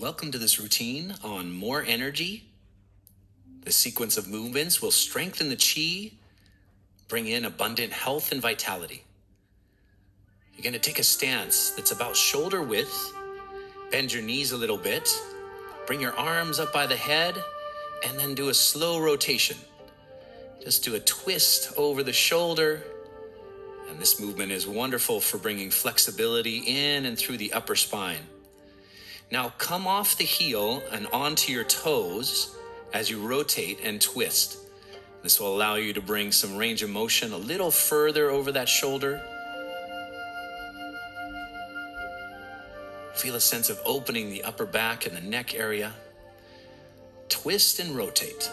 Welcome to this routine on more energy. The sequence of movements will strengthen the chi, bring in abundant health and vitality. You're going to take a stance that's about shoulder width, bend your knees a little bit, bring your arms up by the head, and then do a slow rotation. Just do a twist over the shoulder, and this movement is wonderful for bringing flexibility in and through the upper spine. Now come off the heel and onto your toes as you rotate and twist. This will allow you to bring some range of motion a little further over that shoulder. Feel a sense of opening the upper back and the neck area. Twist and rotate.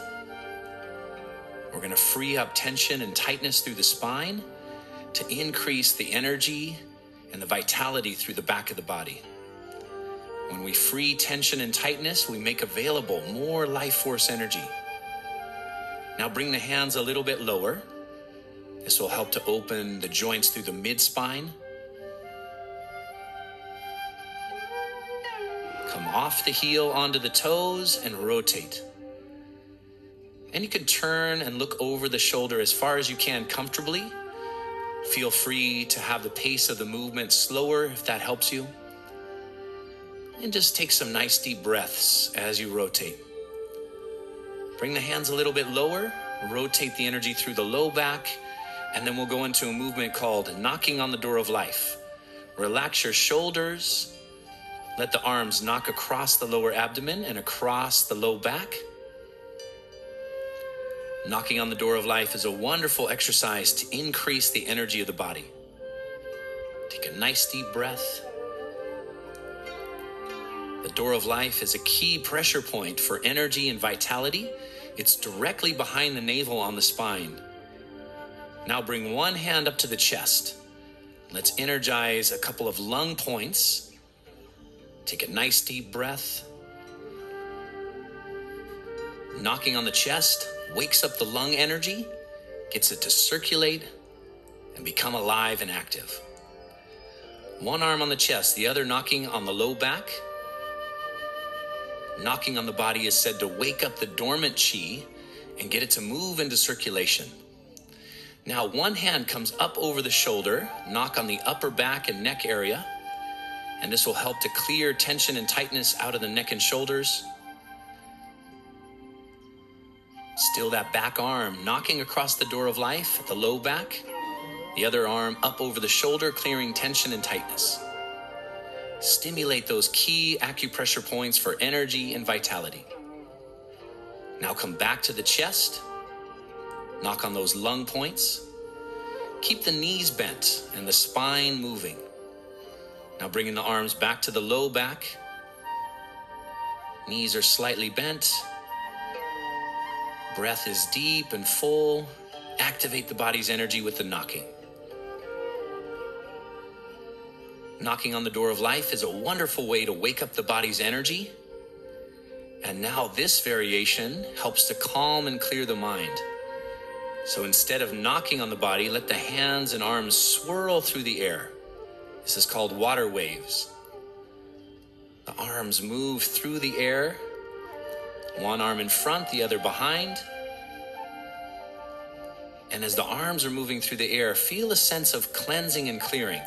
We're going to free up tension and tightness through the spine to increase the energy and the vitality through the back of the body. When we free tension and tightness, we make available more life force energy. Now bring the hands a little bit lower. This will help to open the joints through the mid-spine. Come off the heel onto the toes and rotate. And you can turn and look over the shoulder as far as you can comfortably. Feel free to have the pace of the movement slower if that helps you. And just take some nice deep breaths as you rotate. Bring the hands a little bit lower, rotate the energy through the low back, and then we'll go into a movement called knocking on the door of life. Relax your shoulders, let the arms knock across the lower abdomen and across the low back. Knocking on the door of life is a wonderful exercise to increase the energy of the body. Take a nice deep breath. The door of life is a key pressure point for energy and vitality. It's directly behind the navel on the spine. Now bring one hand up to the chest. Let's energize a couple of lung points. Take a nice deep breath. Knocking on the chest wakes up the lung energy, gets it to circulate and become alive and active. One arm on the chest, the other knocking on the low back. Knocking on the body is said to wake up the dormant chi and get it to move into circulation. Now one hand comes up over the shoulder, knock on the upper back and neck area, and this will help to clear tension and tightness out of the neck and shoulders. Still that back arm knocking across the door of life at the low back, the other arm up over the shoulder, clearing tension and tightness. Stimulate those key acupressure points for energy and vitality. Now come back to the chest. Knock on those lung points. Keep the knees bent and the spine moving. Now bringing the arms back to the low back. Knees are slightly bent. Breath is deep and full. Activate the body's energy with the knocking. Knocking on the door of life is a wonderful way to wake up the body's energy. And now this variation helps to calm and clear the mind. So instead of knocking on the body, let the hands and arms swirl through the air. This is called water waves. The arms move through the air. One arm in front, the other behind. And as the arms are moving through the air, feel a sense of cleansing and clearing.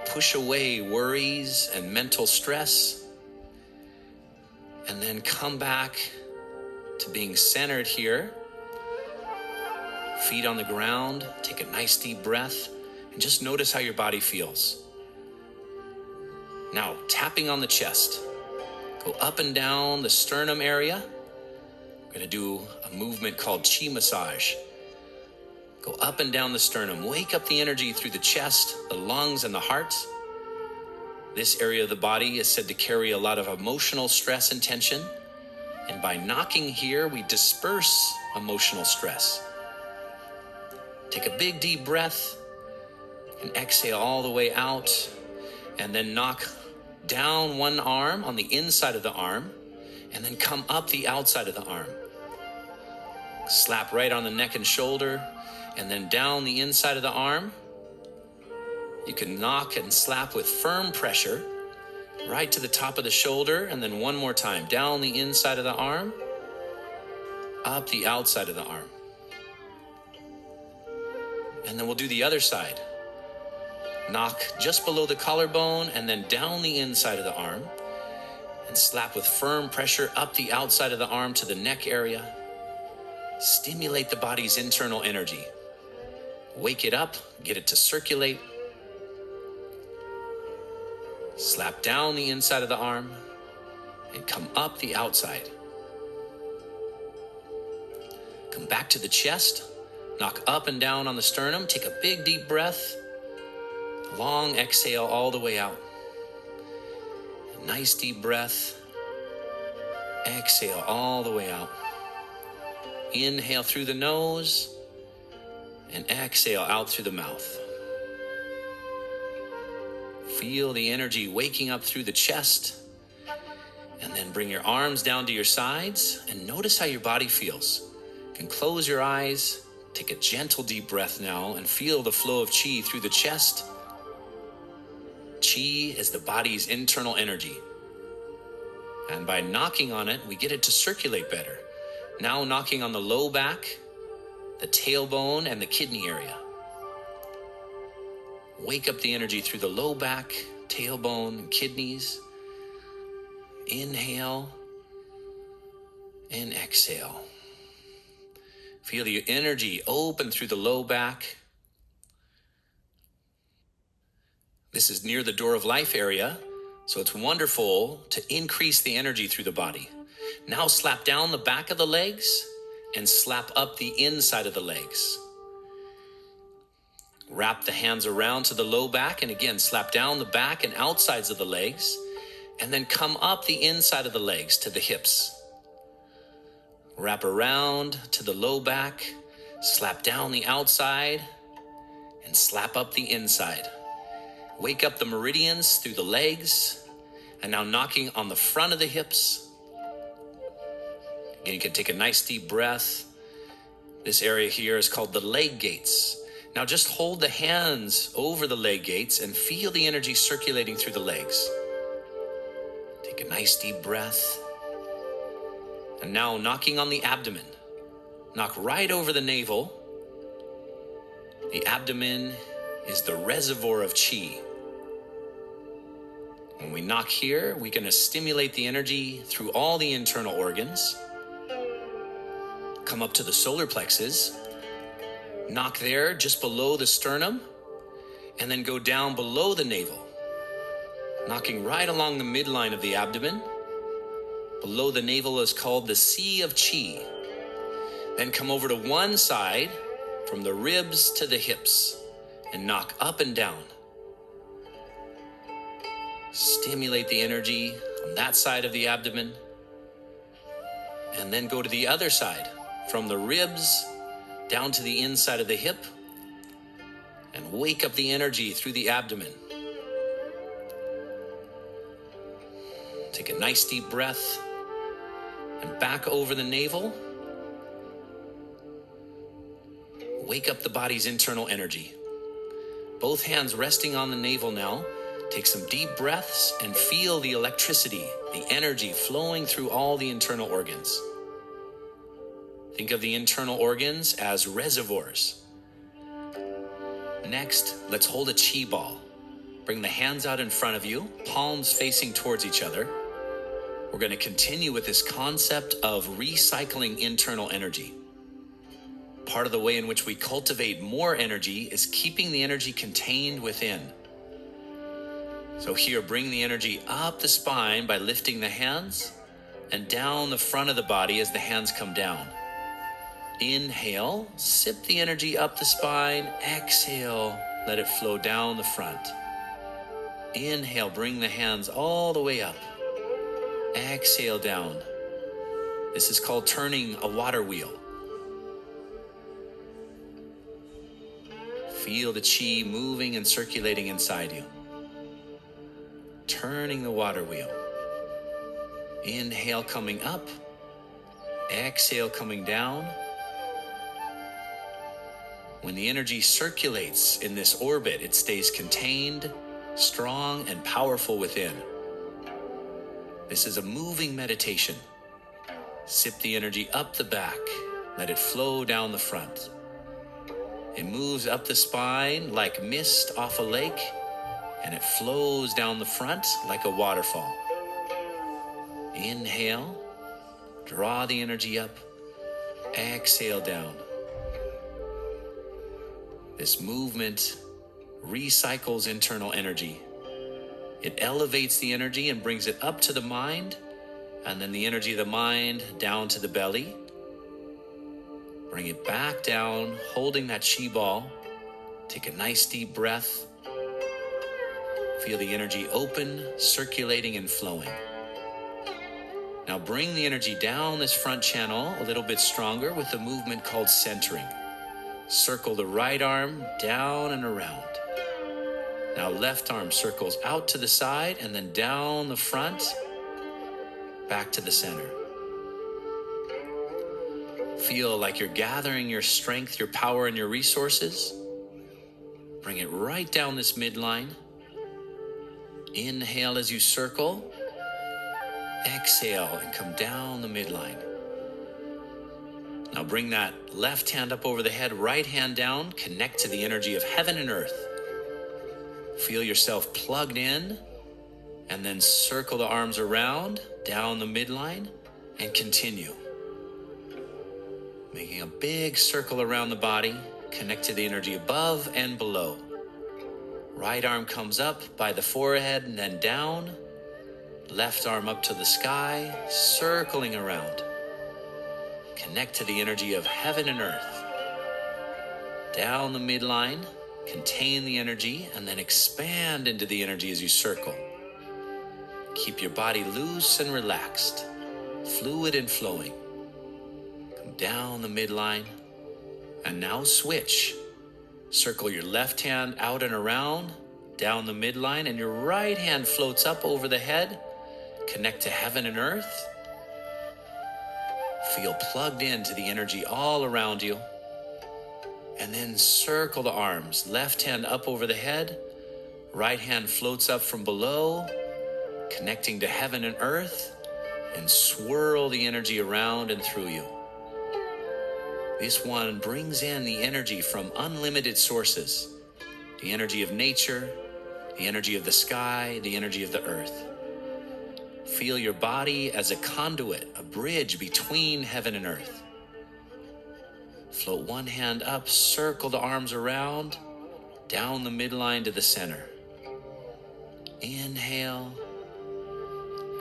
Push away worries and mental stress, and then come back to being centered here. Feet on the ground, take a nice deep breath, and just notice how your body feels. Now, tapping on the chest. Go up and down the sternum area. We're going to do a movement called chi massage. Go up and down the sternum. Wake up the energy through the chest, the lungs, and the heart. This area of the body is said to carry a lot of emotional stress and tension. And by knocking here, we disperse emotional stress. Take a big deep breath and exhale all the way out. And then knock down one arm on the inside of the arm. And then come up the outside of the arm. Slap right on the neck and shoulder. And then down the inside of the arm. You can knock and slap with firm pressure, right to the top of the shoulder, and then one more time, down the inside of the arm, up the outside of the arm. And then we'll do the other side. Knock just below the collarbone and then down the inside of the arm, and slap with firm pressure up the outside of the arm to the neck area. Stimulate the body's internal energy. Wake it up, get it to circulate. Slap down the inside of the arm and come up the outside. Come back to the chest, knock up and down on the sternum, take a big deep breath, long exhale all the way out. A nice deep breath, exhale all the way out. Inhale through the nose and exhale out through the mouth. Feel the energy waking up through the chest, and then bring your arms down to your sides and notice how your body feels. You can close your eyes, take a gentle deep breath now, and feel the flow of chi through the chest. Chi is the body's internal energy, and by knocking on it, we get it to circulate better. Now knocking on the low back, the tailbone, and the kidney area. Wake up the energy through the low back, tailbone, and kidneys. Inhale and exhale. Feel the energy open through the low back. This is near the door of life area, so it's wonderful to increase the energy through the body. Now slap down the back of the legs and slap up the inside of the legs. Wrap the hands around to the low back and again slap down the back and outsides of the legs, and then come up the inside of the legs to the hips. Wrap around to the low back, slap down the outside, and slap up the inside. Wake up the meridians through the legs, and now knocking on the front of the hips. Again, you can take a nice deep breath. This area here is called the leg gates. Now just hold the hands over the leg gates and feel the energy circulating through the legs. Take a nice deep breath. And now knocking on the abdomen. Knock right over the navel. The abdomen is the reservoir of chi. When we knock here, we're going to stimulate the energy through all the internal organs. Come up to the solar plexus. Knock there just below the sternum, and then go down below the navel, knocking right along the midline of the abdomen. Below the navel is called the Sea of Chi. Then come over to one side from the ribs to the hips and knock up and down. Stimulate the energy on that side of the abdomen, and then go to the other side from the ribs down to the inside of the hip, and wake up the energy through the abdomen. Take a nice deep breath and back over the navel. Wake up the body's internal energy. Both hands resting on the navel now. Take some deep breaths and feel the electricity, the energy flowing through all the internal organs. Think of the internal organs as reservoirs. Next, let's hold a chi ball. Bring the hands out in front of you, palms facing towards each other. We're going to continue with this concept of recycling internal energy. Part of the way in which we cultivate more energy is keeping the energy contained within. So here, bring the energy up the spine by lifting the hands and down the front of the body as the hands come down. Inhale, sip the energy up the spine. Exhale, let it flow down the front. Inhale, bring the hands all the way up. Exhale down. This is called turning a water wheel. Feel the chi moving and circulating inside you. Turning the water wheel. Inhale, coming up. Exhale, coming down. When the energy circulates in this orbit, it stays contained, strong, and powerful within. This is a moving meditation. Sip the energy up the back. Let it flow down the front. It moves up the spine like mist off a lake, and it flows down the front like a waterfall. Inhale, draw the energy up. Exhale down. This movement recycles internal energy. It elevates the energy and brings it up to the mind, and then the energy of the mind down to the belly. Bring it back down, holding that chi ball. Take a nice deep breath. Feel the energy open, circulating, and flowing. Now bring the energy down this front channel a little bit stronger with a movement called centering. Circle the right arm down and around. Now left arm circles out to the side and then down the front, back to the center. Feel like you're gathering your strength, your power, and your resources. Bring it right down this midline. Inhale as you circle. Exhale and come down the midline. Now bring that left hand up over the head, right hand down. Connect to the energy of heaven and earth. Feel yourself plugged in, and then circle the arms around, down the midline, and continue. Making a big circle around the body, connect to the energy above and below. Right arm comes up by the forehead and then down. Left arm up to the sky, circling around. Connect to the energy of heaven and earth. Down the midline, contain the energy, and then expand into the energy as you circle. Keep your body loose and relaxed, fluid and flowing. Come down the midline, and now switch. Circle your left hand out and around, down the midline, and your right hand floats up over the head. Connect to heaven and earth. Feel plugged into the energy all around you. And then circle the arms. Left hand up over the head. Right hand floats up from below, connecting to heaven and earth. And swirl the energy around and through you. This one brings in the energy from unlimited sources. The energy of nature, the energy of the sky, the energy of the earth. Feel your body as a conduit, a bridge between heaven and earth. Float one hand up, circle the arms around, down the midline to the center. Inhale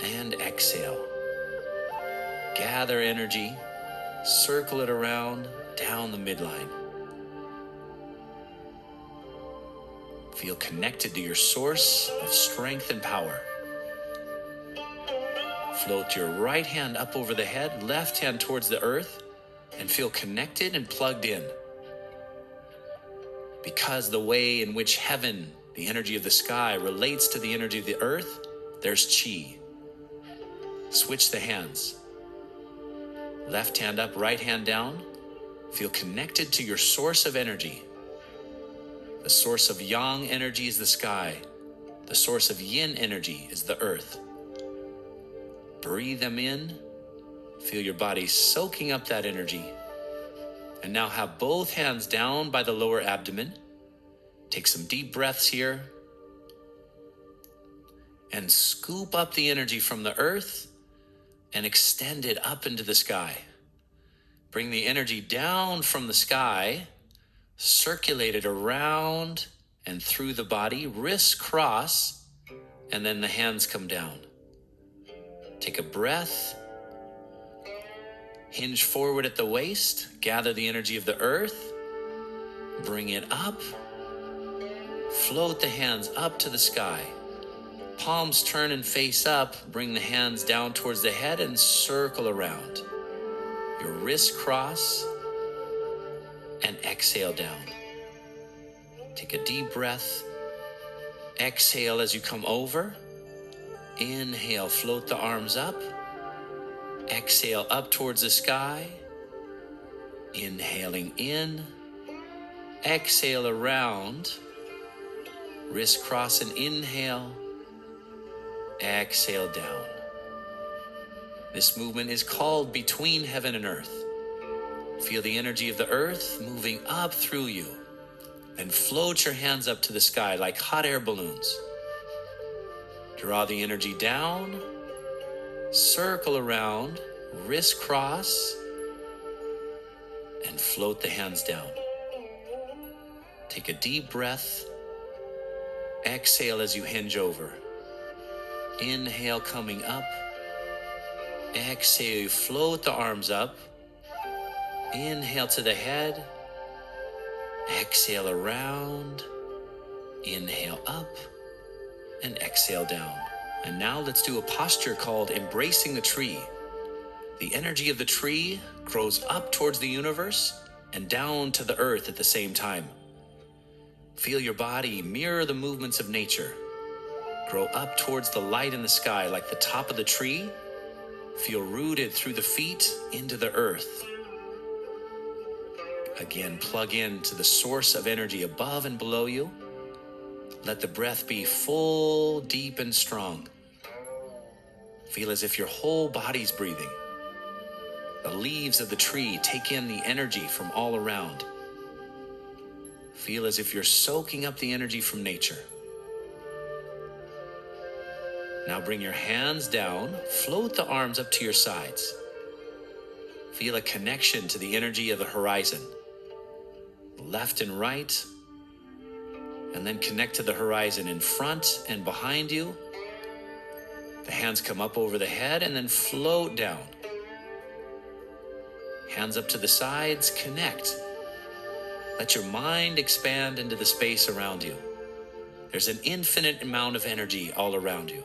and exhale. Gather energy, circle it around, down the midline. Feel connected to your source of strength and power. Float your right hand up over the head, left hand towards the earth, and feel connected and plugged in. Because the way in which heaven, the energy of the sky, relates to the energy of the earth, there's chi. Switch the hands. Left hand up, right hand down. Feel connected to your source of energy. The source of yang energy is the sky. The source of yin energy is the earth. Breathe them in. Feel your body soaking up that energy. And now have both hands down by the lower abdomen. Take some deep breaths here. And scoop up the energy from the earth and extend it up into the sky. Bring the energy down from the sky, circulate it around and through the body, wrists cross, and then the hands come down. Take a breath. Hinge forward at the waist. Gather the energy of the earth. Bring it up. Float the hands up to the sky. Palms turn and face up. Bring the hands down towards the head and circle around. Your wrists cross and exhale down. Take a deep breath. Exhale as you come over. Inhale, float the arms up. Exhale up towards the sky. Inhaling in. Exhale around. Wrist cross and inhale. Exhale down. This movement is called between heaven and earth. Feel the energy of the earth moving up through you. And float your hands up to the sky like hot air balloons. Draw the energy down, circle around, wrist cross, and float the hands down. Take a deep breath. Exhale as you hinge over. Inhale, coming up. Exhale, you float the arms up. Inhale to the head. Exhale around. Inhale up. And exhale down. And now let's do a posture called embracing the tree. The energy of the tree grows up towards the universe and down to the earth at the same time. Feel your body mirror the movements of nature. Grow up towards the light in the sky like the top of the tree. Feel rooted through the feet into the earth. Again, plug in to the source of energy above and below you. Let the breath be full, deep, and strong. Feel as if your whole body's breathing. The leaves of the tree take in the energy from all around. Feel as if you're soaking up the energy from nature. Now bring your hands down, float the arms up to your sides. Feel a connection to the energy of the horizon. Left and right, and then connect to the horizon in front and behind you. The hands come up over the head and then float down. Hands up to the sides, connect. Let your mind expand into the space around you. There's an infinite amount of energy all around you.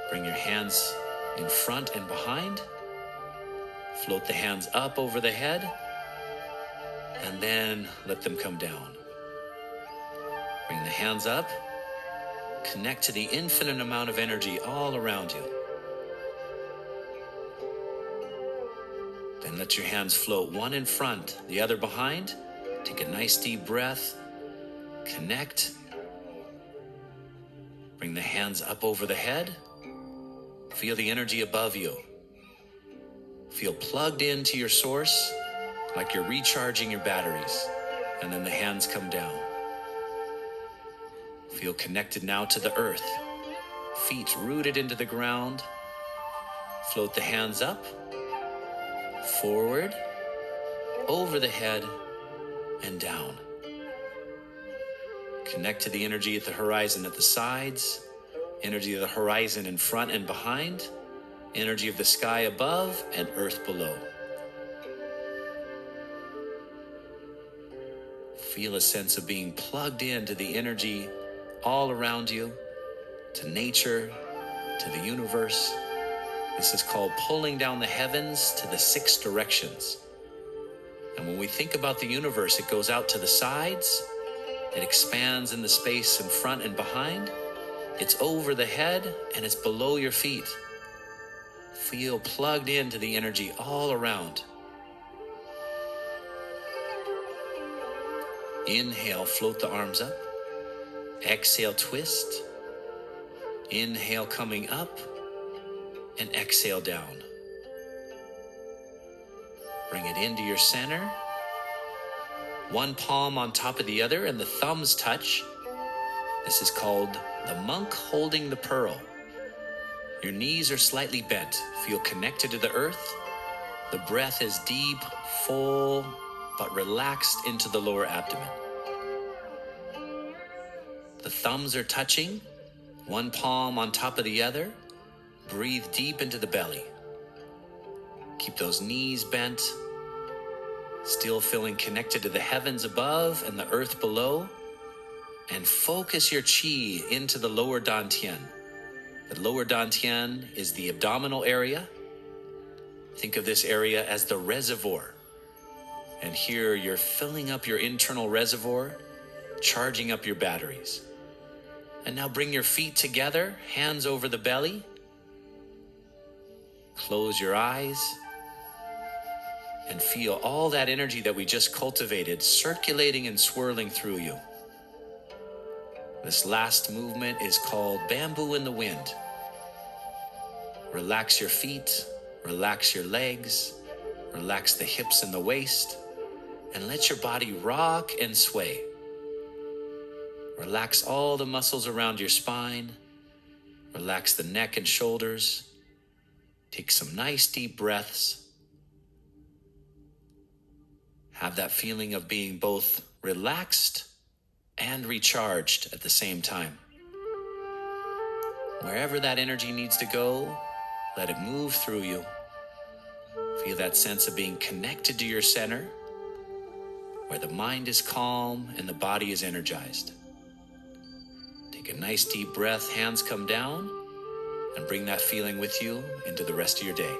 Bring your hands in front and behind. Float the hands up over the head, and then let them come down. Bring the hands up. Connect to the infinite amount of energy all around you. Then let your hands float, one in front, the other behind. Take a nice deep breath. Connect. Bring the hands up over the head. Feel the energy above you. Feel plugged into your source, like you're recharging your batteries. And then the hands come down. Feel connected now to the earth. Feet rooted into the ground. Float the hands up, forward, over the head, and down. Connect to the energy at the horizon at the sides, energy of the horizon in front and behind, energy of the sky above and earth below. Feel a sense of being plugged into the energy all around you, to nature, to the universe. This is called pulling down the heavens to the 6 directions. And when we think about the universe, it goes out to the sides, it expands in the space in front and behind, it's over the head, and it's below your feet. Feel plugged into the energy all around. Inhale, float the arms up. Exhale, twist. Inhale, coming up. And exhale down. Bring it into your center. One palm on top of the other and the thumbs touch. This is called the monk holding the pearl. Your knees are slightly bent. Feel connected to the earth. The breath is deep, full, but relaxed into the lower abdomen. The thumbs are touching, one palm on top of the other. Breathe deep into the belly. Keep those knees bent, still feeling connected to the heavens above and the earth below. And focus your chi into the lower dantian. The lower dantian is the abdominal area. Think of this area as the reservoir. And here you're filling up your internal reservoir, charging up your batteries. And now bring your feet together, hands over the belly. Close your eyes and feel all that energy that we just cultivated circulating and swirling through you. This last movement is called bamboo in the wind. Relax your feet, relax your legs, relax the hips and the waist, and let your body rock and sway. Relax all the muscles around your spine. Relax the neck and shoulders. Take some nice deep breaths. Have that feeling of being both relaxed and recharged at the same time. Wherever that energy needs to go, let it move through you. Feel that sense of being connected to your center, where the mind is calm and the body is energized. Take a nice deep breath, hands come down, and bring that feeling with you into the rest of your day.